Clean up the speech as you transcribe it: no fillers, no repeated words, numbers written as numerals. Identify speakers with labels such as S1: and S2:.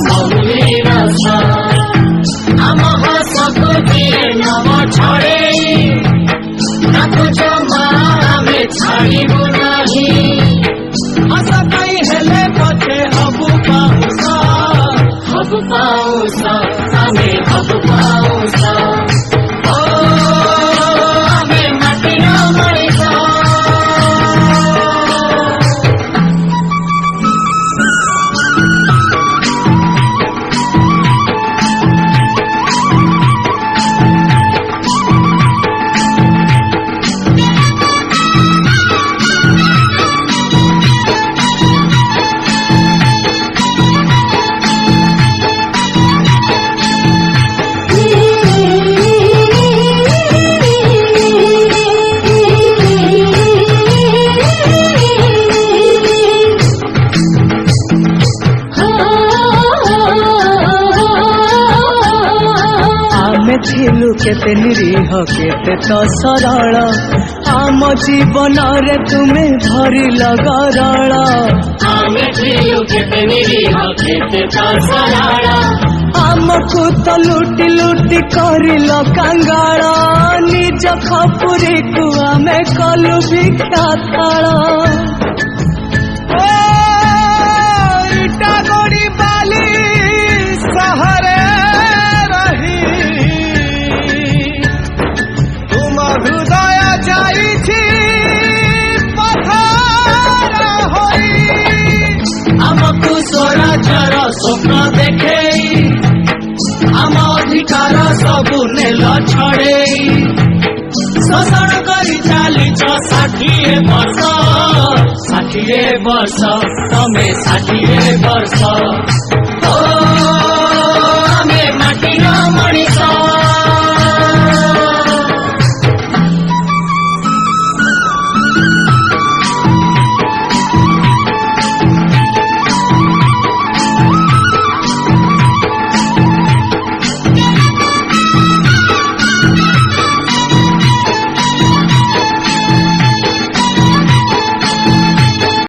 S1: मौली रस आम हसकु दिए नव छड़े ताकु जमा आमे छाड़िबु नाही हस कई हेले पछे हबु पाउस आमे हबु पाउस ओ आमे माटिर मणिष
S2: थिलु केते निरीह केते तो सरल आम जीवन रे तुमे भरी लगरल
S1: आमे थिलु केते निरीह केते तो सरल
S2: आमको तो लुटी लुटी करिल कंगाल निज खपुरी को आमे कलु भिक्षा थाल इटा गोड़ी बाली सहरे हृदय जाइछि पथर होई
S1: आमकु स्वराज्यर स्वप्न देखेई आम अधिकार सबु नेल छड़ेई शोषण करी चालीच 60 वर्ष तमे 60 वर्ष